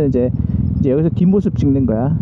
이제 여기서 뒷모습 찍는 거야.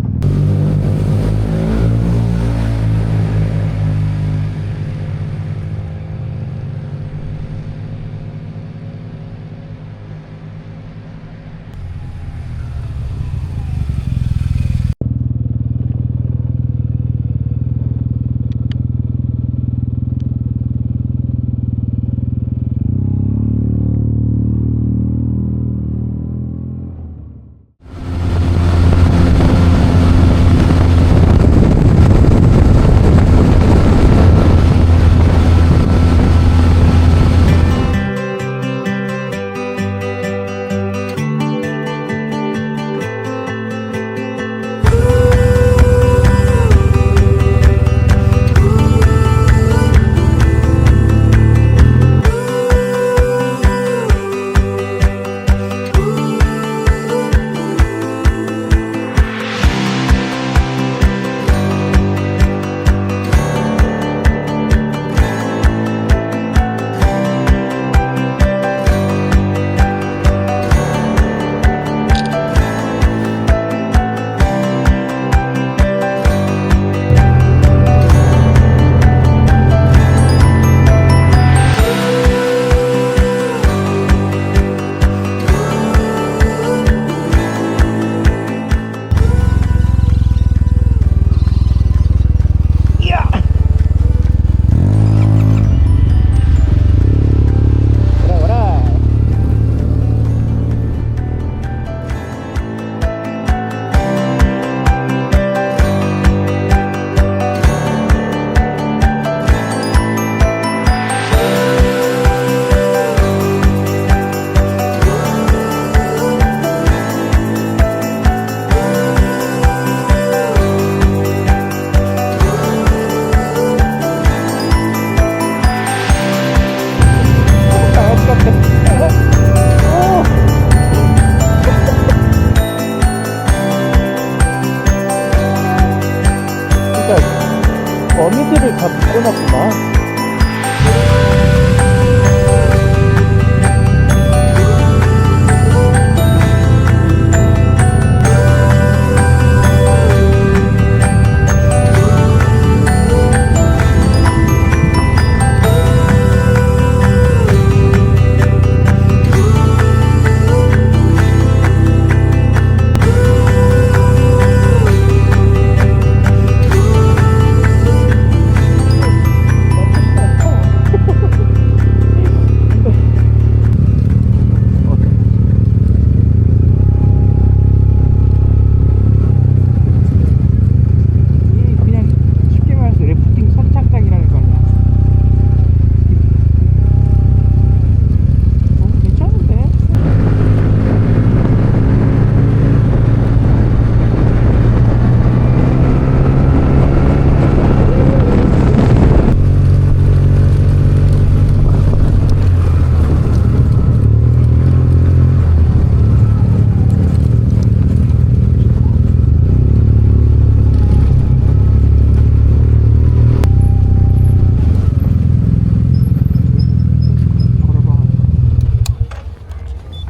어미들을 다 묶어놨구나.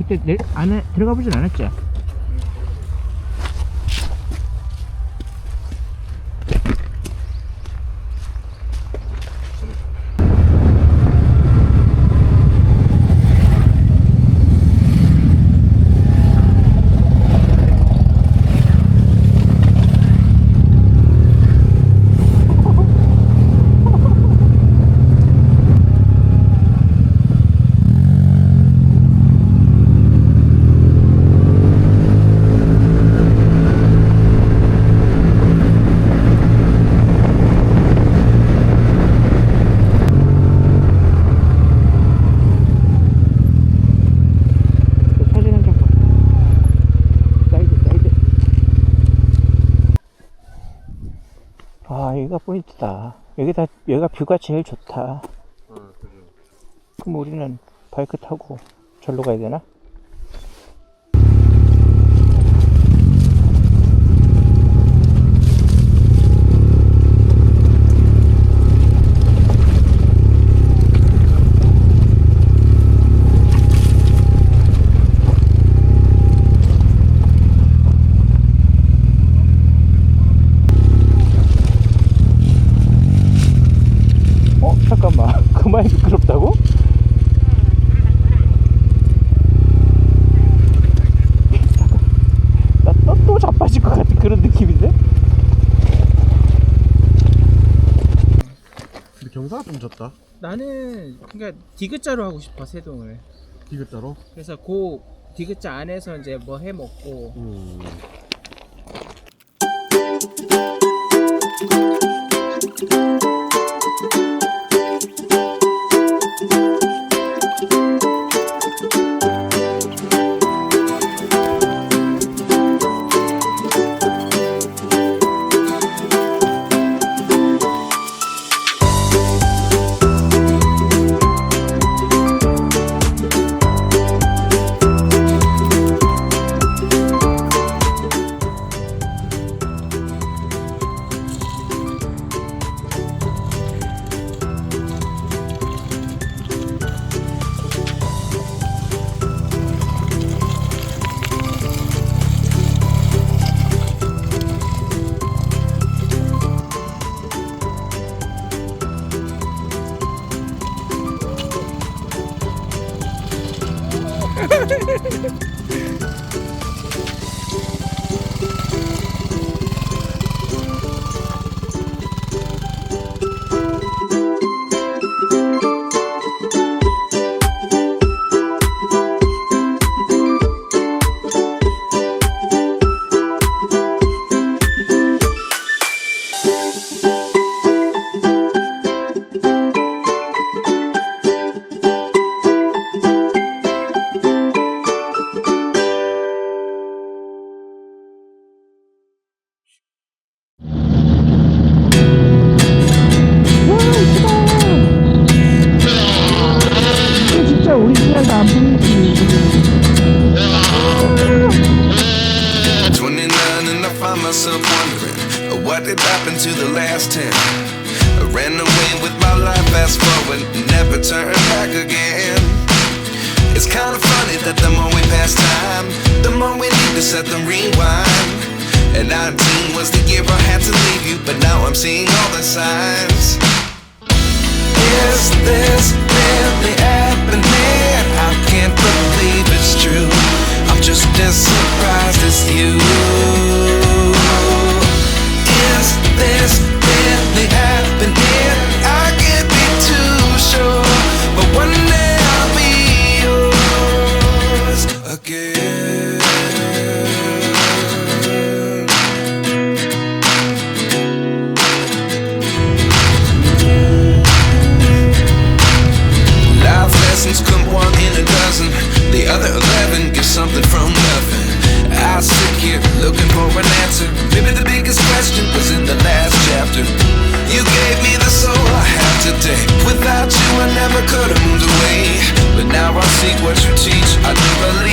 그때 안에 들어가 보진 않았죠? 여기가 포인트다. 여기가 뷰가 제일 좋다. 그럼 우리는 바이크 타고 절로 가야 되나? 경사가 좀 졌다. 나는 그러니까 디귿자로 하고 싶어 세동을. 디귿자로? 그래서 그 디귿자 안에서 이제 뭐 해 먹고. myself wondering what did happen to the last 10. I ran away with my life, fast forward, never turn back again. It's kind of funny that the more we pass time, the more we need to set them rewind. And 19 was the year I had to leave you, but now I'm seeing all the signs. Is this really happening? I can't believe it's true. I'm just as surprised as you. Is this really happening? I can't be too sure, but one day I'll be yours again. Life lessons come one in a dozen. The other 11 give something from nothing. I sit here looking for an answer. Maybe the biggest question was in the last chapter. You gave me the soul I have today. Without you I never could have moved away. But now I see what you teach. I do believe